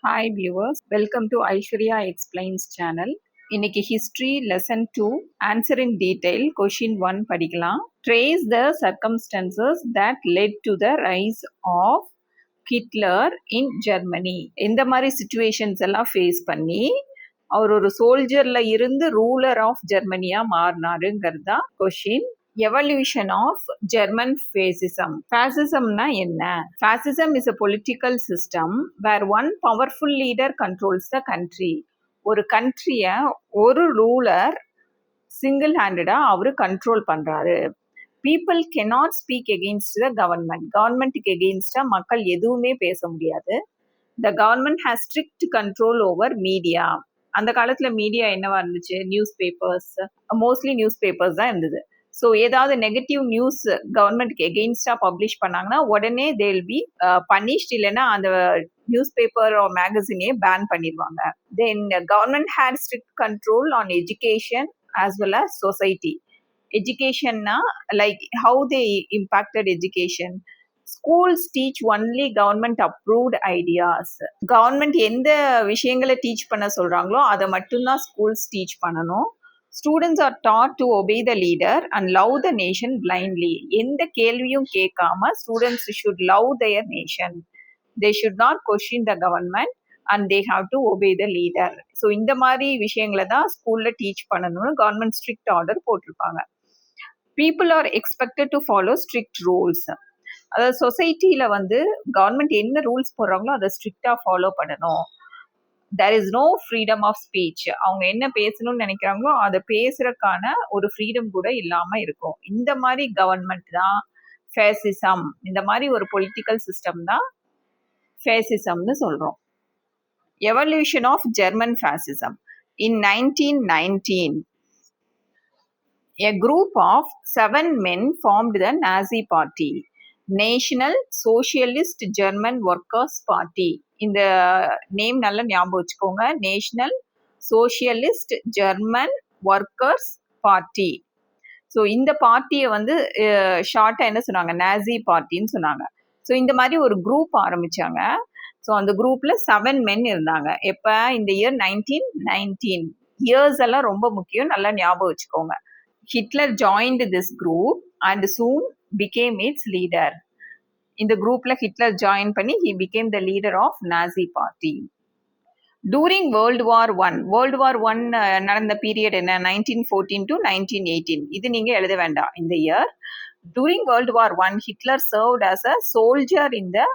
Hi viewers, welcome to Aishwarya Explains channel. இன்னைக்கு history lesson 2 answer in detail question 1 படிக்கலாம். Trace the circumstances that led to the rise of Hitler in Germany. இந்த மாதிரி situations எல்லாம் face பண்ணி அவர் ஒரு சோல்ஜர்ல இருந்து ruler of ஜெர்மனியா மாறினாருங்கிறது தான் question. Evolution of German fascism. ஃபேசிசம்னா என்ன? Fascism is a political system where one powerful leader controls the country. ஒரு கண்ட்ரிய ஒரு ரூலர் சிங்கிள் ஹேண்டடா அவரு கண்ட்ரோல் பண்றாரு. People cannot speak against the government. கவர்மெண்ட்டுக்கு எகெயின்ஸ்டா மக்கள் எதுவுமே பேச முடியாது. The government has strict control over media. அந்த காலத்துல மீடியா என்னவா இருந்துச்சு? News papers, mostly news papers தான் இருந்தது. ஸோ ஏதாவது நெகட்டிவ் நியூஸ் கவர்மெண்ட்க்கு எகெயின்ஸ்டா பப்ளிஷ் பண்ணாங்கன்னா உடனே தேல் பி பனிஷ்ட், இல்லைன்னா அந்த நியூஸ் பேப்பர் மேகசினே பேன் பண்ணிடுவாங்க. Then government had strict control on education as well as society. எஜுகேஷன்னா like how they impacted education. Schools teach only government approved ideas. Government எந்த விஷயங்களை teach பண்ண சொல்றாங்களோ அதை மட்டும்தான் ஸ்கூல்ஸ் டீச் பண்ணணும். Students are taught to obey the leader and love the nation blindly. எந்த கேள்வியும் கேட்காம students should love their nation. They should not question the government and they have to obey the leader. So இந்த மாதிரி விஷயங்களை தான் ஸ்கூல்ல teach பண்ணணும்னு government strict order போட்டிருப்பாங்க. People are expected to follow strict rules. அதாவது சொசைட்டியில கவர்மெண்ட் என்ன rules போடுறாங்களோ அதை ஸ்ட்ரிக்டா ஃபாலோ பண்ணணும். there is no freedom of speech. அவங்க என்ன பேசணும்னு நினைக்கிறாங்களோ அதை பேசுறதுக்கான ஒரு ஃப்ரீடம் கூட இல்லாம இருக்கும். இந்த மாதிரி கவர்மெண்ட் தான் ஃபேசிசம். இந்த மாதிரி ஒரு பொலிட்டிக்கல் சிஸ்டம் தான் ஃபேசிசம்னு சொல்றோம். Evolution of German fascism. In 1919, a group of 7 men formed the Nazi Party, National Socialist German Workers Party. இந்த நேம் நல்லா ஞாபகம் வச்சுக்கோங்க, national socialist German workers party. So இந்த பார்ட்டியை ஷார்ட்டா என்ன சொன்னாங்க? நாசி பார்ட்டின்னு சொன்னாங்க. ஸோ இந்த மாதிரி ஒரு குரூப் ஆரம்பிச்சாங்க. ஸோ அந்த குரூப்ல 7 men இருந்தாங்க. எப்ப? இந்த இயர் 1919. இயர்ஸ் எல்லாம் ரொம்ப முக்கியம், நல்லா ஞாபகம் வச்சுக்கோங்க. Hitler joined this group and soon became it's leader. இந்த குரூப்ல ஹிட்லர் ஜாயின் பண்ணி he became the leader of Nazi party. During World War I, World War I நடந்த பீரியட் என்ன? 1914 to 1918. இது நீங்க எழுத வேண்டாம் இந்த year. During World War I, Hitler served as a soldier in the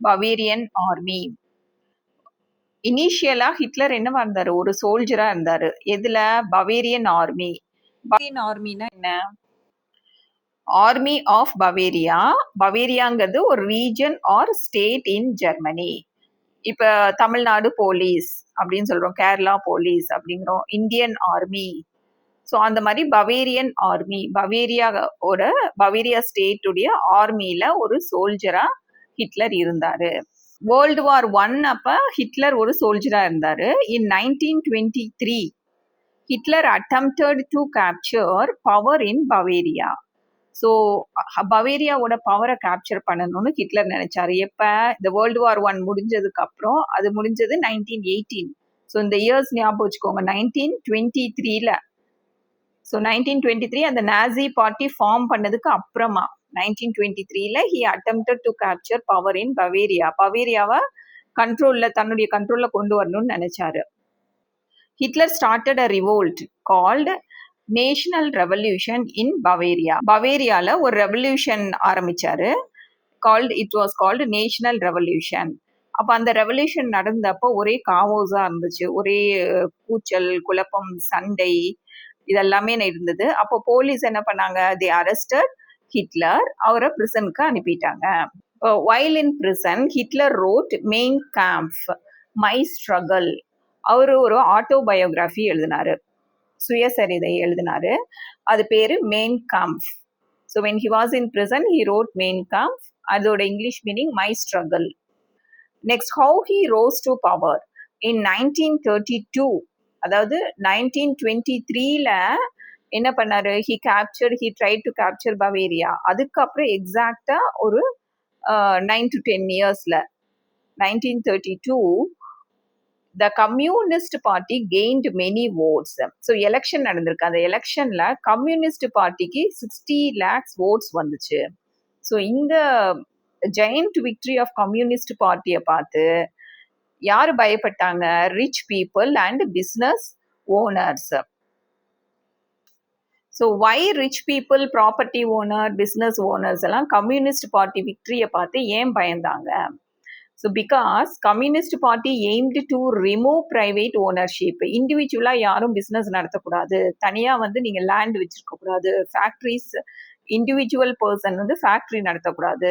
Bavarian army. இனிஷியலா Hitler என்னவா இருந்தாரு? ஒரு சோல்ஜரா இருந்தாரு. எதுல? Bavarian army. பவேரியன் ஆர்மினா என்ன? Army of Bavaria. பவேரியாங்கிறது ஒரு region or state in Germany. இப்ப தமிழ்நாடு போலீஸ் அப்படின்னு சொல்றோம், கேரளா போலீஸ் அப்படிங்கிறோம், இந்தியன் ஆர்மி. ஸோ அந்த மாதிரி பவேரியன் ஆர்மி, பவேரியா ஸ்டேட்டுடைய ஆர்மியில ஒரு சோல்ஜரா ஹிட்லர் இருந்தாரு. வேர்ல்டு வார் I அப்ப ஹிட்லர் ஒரு சோல்ஜரா இருந்தாரு. In 1923 Hitler attempted to capture power in Bavaria. So பவேரியாவோட பவரை கேப்சர் பண்ணணும்னு ஹிட்லர் நினைச்சாரு. எப்ப? இந்த வேர்ல்டு வார் I முடிஞ்சதுக்கு அப்புறம். அது முடிஞ்சது 1918. ஸோ இந்த இயர்ஸ் ஞாபகம் வச்சுக்கோங்க. 1923ல. ஸோ 1923 அந்த நாசி பார்ட்டி ஃபார்ம் பண்ணதுக்கு அப்புறமா 1923ல he attempted to capture power in Bavaria. பவேரியாவை தன்னுடைய கண்ட்ரோல்ல கொண்டு வரணும்னு நினைச்சாரு. Hitler started a revolt called national revolution in Bavaria. பவேரியால ஒரு ரெவல்யூஷன் ஆரம்பிச்சாரு. It was called national revolution. அப்ப அந்த ரெவல்யூஷன் நடந்தப்போ ஒரே காவோஸா இருந்துச்சு. ஒரே கூச்சல், குழப்பம், சண்டை இதெல்லாமே இருந்தது. அப்போ போலீஸ் என்ன பண்ணாங்க? They arrested Hitler. அவரை பிரிசனுக்கு அனுப்பிட்டாங்க. While in prison Hitler wrote Mein Kampf my struggle. அவரு ஒரு ஆட்டோபயோகிராஃபி எழுதினாரு, சுயசரிதை எழுதினாரு. அது பேரு Mein Kampf. So when he was in prison he wrote Mein Kampf. அதோட English meaning my struggle. Next, how he rose to power. In 1932, அதாவது 1923ல என்ன பண்ணாரு? He tried to capture Bavaria. அதுக்கப்புறம் எக்ஸாக்டா ஒரு 9 to 10 இயர்ஸ்ல 1932 the Communist Party gained many votes. So election நடந்திருக்கு. அந்த எலெக்ஷன்ல கம்யூனிஸ்ட் பார்ட்டிக்கு 60 lakhs votes வந்துச்சு. ஸோ இந்த ஜெயண்ட் விக்டரி ஆஃப் கம்யூனிஸ்ட் பார்ட்டியை பார்த்து யார் பயப்பட்டாங்க? Rich people and business owners. So why rich people, property owner, business owners எல்லாம் கம்யூனிஸ்ட் பார்ட்டி விக்டரியை பார்த்து ஏன் பயந்தாங்க? So because communist party aimed to remove private ownership. இண்டிவிஜுவலாக யாரும் பிஸ்னஸ் நடத்தக்கூடாது, தனியாக வந்து நீங்கள் லேண்ட் வச்சிருக்கக்கூடாது, ஃபேக்ட்ரிஸ் இண்டிவிஜுவல் பர்சன் வந்து ஃபேக்ட்ரி நடத்தக்கூடாது.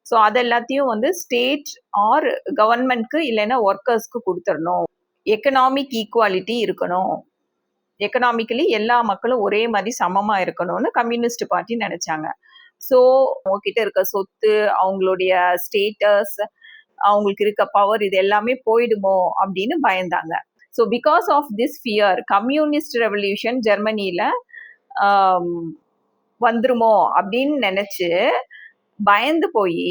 ஸோ அது எல்லாத்தையும் வந்து ஸ்டேட் ஆர் கவர்மெண்ட்க்கு இல்லைன்னா ஒர்க்கர்ஸ்க்கு கொடுத்துடணும். எக்கனாமிக் ஈக்குவாலிட்டி இருக்கணும், எக்கனாமிக்கலி எல்லா மக்களும் ஒரே மாதிரி சமமாக இருக்கணும்னு கம்யூனிஸ்ட் பார்ட்டி நினைச்சாங்க. ஸோ அவங்ககிட்ட இருக்க சொத்து, அவங்களுடைய ஸ்டேட்டஸ், அவங்களுக்கு இருக்க பவர், இது எல்லாமே போயிடுமோ அப்படின்னு பயந்தாங்க. So because of this fear communist revolution ஜெர்மனியில் வந்துருமோ அப்படின்னு நினச்சி பயந்து போய்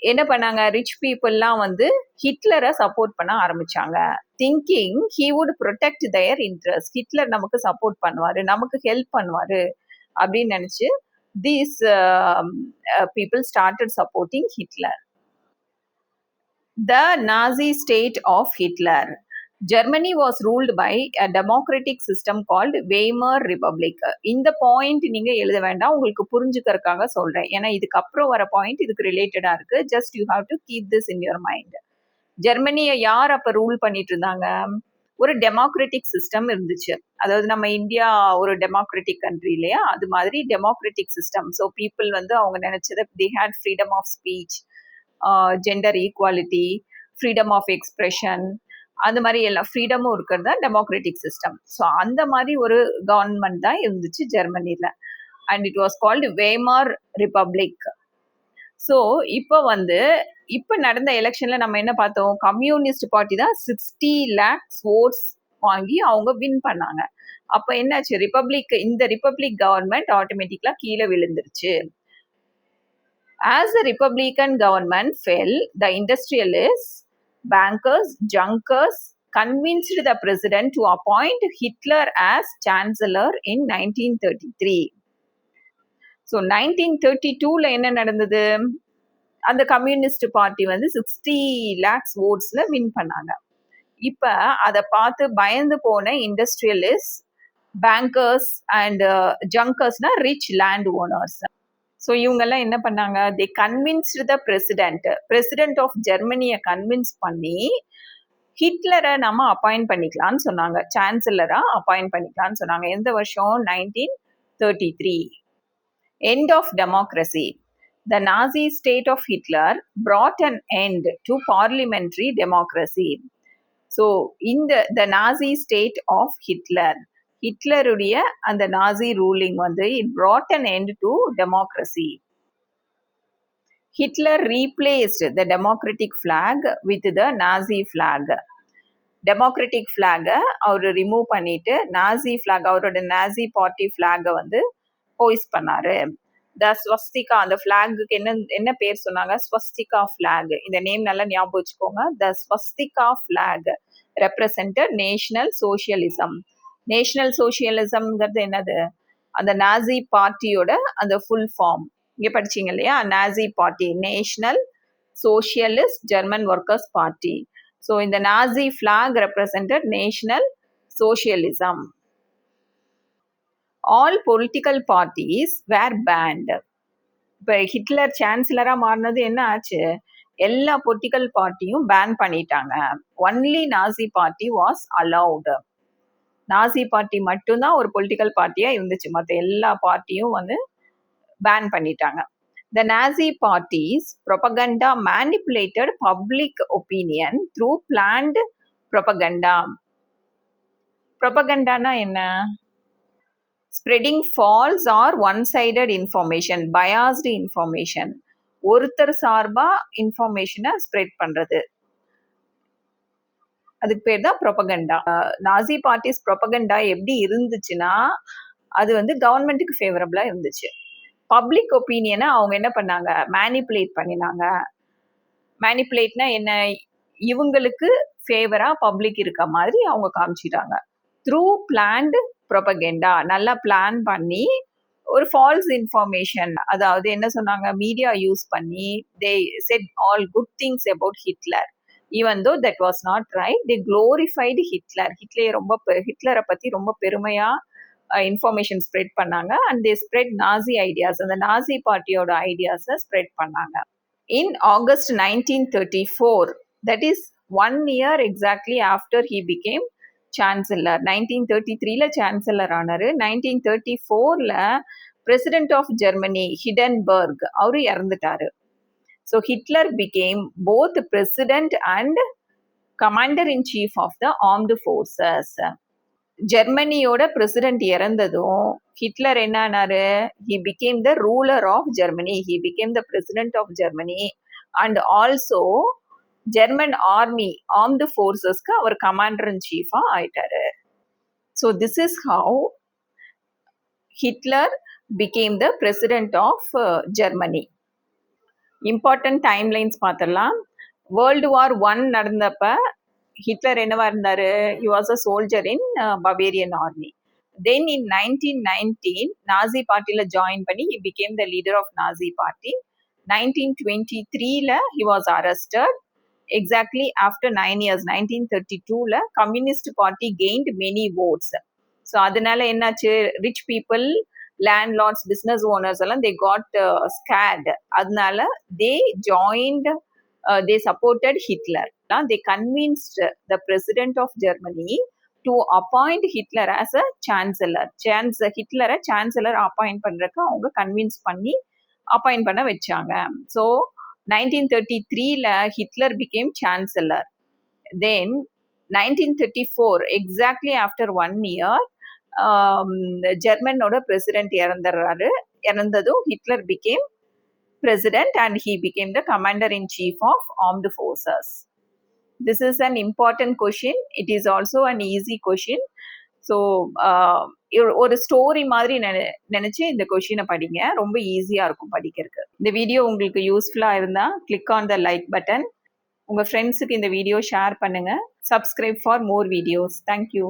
என்ன பண்ணாங்க? ரிச் பீப்புளெலாம் வந்து ஹிட்லரை சப்போர்ட் பண்ண ஆரம்பிச்சாங்க. Thinking he would protect their interest. Hitler நமக்கு சப்போர்ட் பண்ணுவார், நமக்கு ஹெல்ப் பண்ணுவார் அப்படின்னு நினச்சி these people started supporting Hitler. The Nazi state of Hitler. Germany was ruled by a democratic system called Weimar Republic. இந்த பாயிண்ட் நீங்க எழுத வேண்டாம், உங்களுக்கு புரிஞ்சுக்கிறதுக்காக சொல்றேன். ஏன்னா இதுக்கப்புறம் வர பாயிண்ட் இதுக்கு ரிலேட்டடா இருக்கு. Just you have to keep this in your mind. ஜெர்மனியை யார் அப்ப ரூல் பண்ணிட்டு இருந்தாங்க? ஒரு டெமோக்ராட்டிக் சிஸ்டம் இருந்துச்சு. அதாவது நம்ம இந்தியா ஒரு டெமோக்ராட்டிக் கண்ட்ரி இல்லையா, அது மாதிரி டெமோக்ராட்டிக் சிஸ்டம். ஸோ பீப்புள் வந்து அவங்க நினைச்சதை, they had freedom of speech, gender equality, freedom of expression, அந்த மாதிரி எல்லா ஃப்ரீடமும் இருக்கிறது தான் டெமோக்ராட்டிக் சிஸ்டம். ஸோ அந்த மாதிரி ஒரு கவர்மெண்ட் தான் இருந்துச்சு ஜெர்மனியில். And it was called Weimar Republic. So இப்போ நடந்த எலெக்ஷனில் நம்ம என்ன பார்த்தோம்? கம்யூனிஸ்ட் பார்ட்டி தான் 60 lakhs votes வாங்கி அவங்க வின் பண்ணாங்க. அப்போ என்னாச்சு? இந்த ரிப்பப்ளிக் கவர்மெண்ட் ஆட்டோமேட்டிக்கலாக கீழே விழுந்துருச்சு. As the Republican government fell, the industrialists, bankers, junkers convinced the president to appoint Hitler as chancellor in 1933. So 1932ல என்ன நடந்தது? அந்த கம்யூனிஸ்ட் பார்ட்டி வந்து 60 lakhs votes-ல வின் பண்ணாங்க. இப்போ அதை பார்த்து பயந்து போன இண்டஸ்ட்ரியலிஸ்ட், பேங்கர்ஸ் அண்ட் ஜங்கர்ஸ்னா ரிச் லேண்ட் ஓனர்ஸ். ஸோ இவங்கெல்லாம் என்ன பண்ணாங்க? They convinced the president of ஜெர்மனியை கன்வின்ஸ் பண்ணி ஹிட்லரை நம்ம அப்பாயிண்ட் பண்ணிக்கலாம்னு சொன்னாங்க, சான்சலராக அப்பாயிண்ட் பண்ணிக்கலாம்னு சொன்னாங்க. எந்த வருஷம்? 1933. End of democracy. The Nazi state of Hitler brought an end to parliamentary democracy. So the Nazi state of ஹிட்லருடைய அந்த நாசி ரூலிங் வந்து it brought an end to democracy. Hitler replaced the democratic flag with the Nazi flag. democratic flag our remove பண்ணிட்டு நாசி flag, அவரோட நாசி party ஃபிளாகை வந்து ஹோய்ஸ்ட் பண்ணாரு. த ஸ்வஸ்திகா, அந்த ஃபிளாகுக்கு என்ன பேர் சொன்னாங்க? ஸ்வஸ்திகா ஃபிளாக். இந்த நேம் நல்லா ஞாபகம் வச்சுக்கோங்க. The swastika flag represented national socialism. National சோசியலிசம்ங்கிறது என்னது? அந்த நாசி பார்ட்டியோட அந்த ஃபுல் ஃபார்ம். இங்கே படிச்சிங்க இல்லையா? Nazi party, national socialist German workers party. So இந்த Nazi flag represented national socialism. All political parties were banned. இப்போ ஹிட்லர் சான்சலராக மாறினது என்ன ஆச்சு? எல்லா பொலிட்டிக்கல் பார்ட்டியும் பேன் பண்ணிட்டாங்க. Only Nazi party was allowed. Nazi party மட்டும்தான் ஒரு பொலிட்டிக்கல் பார்ட்டியாக இருந்துச்சு, மற்ற எல்லா பார்ட்டியும் வந்து பேன் பண்ணிட்டாங்க. The Nazi parties propaganda manipulated public opinion through planned propaganda. Propaganda என்ன? Spreading false or one-sided information, biased information. ஒருத்தர் சார்பா இன்ஃபர்மேஷனை ஸ்ப்ரெட் பண்றது, அதுக்கு பேர் தான் ப்ரொபகண்டா. நாசி பார்ட்டிஸ் ப்ரொபகண்டா எப்படி இருந்துச்சுன்னா, அது வந்து கவர்மெண்ட்டுக்கு ஃபேவரபிளா இருந்துச்சு. பப்ளிக் ஒப்பீனியனை அவங்க என்ன பண்ணாங்க? மேனிப்புலேட் பண்ணினாங்க. மேனிப்புலேட்னா என்ன? இவங்களுக்கு ஃபேவரா பப்ளிக் இருக்க மாதிரி அவங்க காமிச்சிட்டாங்க. த்ரூ பிளான்டு ப்ரொபகெண்டா, நல்லா பிளான் பண்ணி ஒரு ஃபால்ஸ் இன்ஃபர்மேஷன், அதாவது என்ன சொன்னாங்க, மீடியா யூஸ் பண்ணி they set all good things about Hitler. Even though that was not right, they glorified Hitler. ஹிட்லரை பத்தி ரொம்ப பெருமையா இன்ஃபர்மேஷன் ஸ்ப்ரெட் பண்ணாங்க. And they spread Nazi ideas, அந்த நாசி பார்ட்டியோட ஐடியாஸை ஸ்ப்ரெட் பண்ணாங்க. In August 1934, that is 1 year exactly after he became chancellor, 1933ல சான்சலர் ஆனாரு. 1934ல பிரசிடென்ட் ஆஃப் ஜெர்மனி ஹிடன்பர்க் அவரு இறந்துட்டாரு. So Hitler became both president and commander in chief of the armed forces. ஜெர்மனியோட பிரசிடென்ட் இறந்ததும் ஹிட்லர் என்ன ஆனாரு, he became the ruler of Germany, he became the president of Germany and also German army armed ஃபோர்ஸஸ்க்கு அவர் commander in சீஃபா ஆயிட்டாரு. So this is how Hitler became the president of Germany. Important timelines பார்த்துடலாம். World war 1 நடந்தப்ப Hitler என்னவா இருந்தாரு, he was a soldier in Bavarian army. Then in 1919 Nazi பார்ட்டில join பண்ணி he became the leader of Nazi party. 1923ல he was arrested. Exactly after 9 years, 1932ல communist party gained many votes. So அதனால என்னாச்சு, rich people, landlords, business owners எல்லாம் they got scared. அதனால they joined, they supported Hitler. They convinced the president of Germany to appoint Hitler as a chancellor. ஹிட்லரை chancellor appoint பண்றதுக்கு அவங்க convince பண்ணி appoint பண்ண வச்சாங்க. ஸோ 1933ல Hitler became chancellor. Then 1934, exactly after 1 year, ஜெர்மனோட president இறந்ததும் Hitler became president and he became the commander-in-chief of armed forces. This is an important question. It is also an easy question. So ஒரு story மாதிரி நினைச்சு இந்த கொஷினை படிங்க, ரொம்ப ஈஸியா இருக்கும் படிக்கிறதுக்கு. இந்த வீடியோ உங்களுக்கு யூஸ்ஃபுல்லா இருந்தா click on the like button. உங்க ஃப்ரெண்ட்ஸுக்கு இந்த வீடியோ ஷேர் பண்ணுங்க. Subscribe for more videos. Thank you.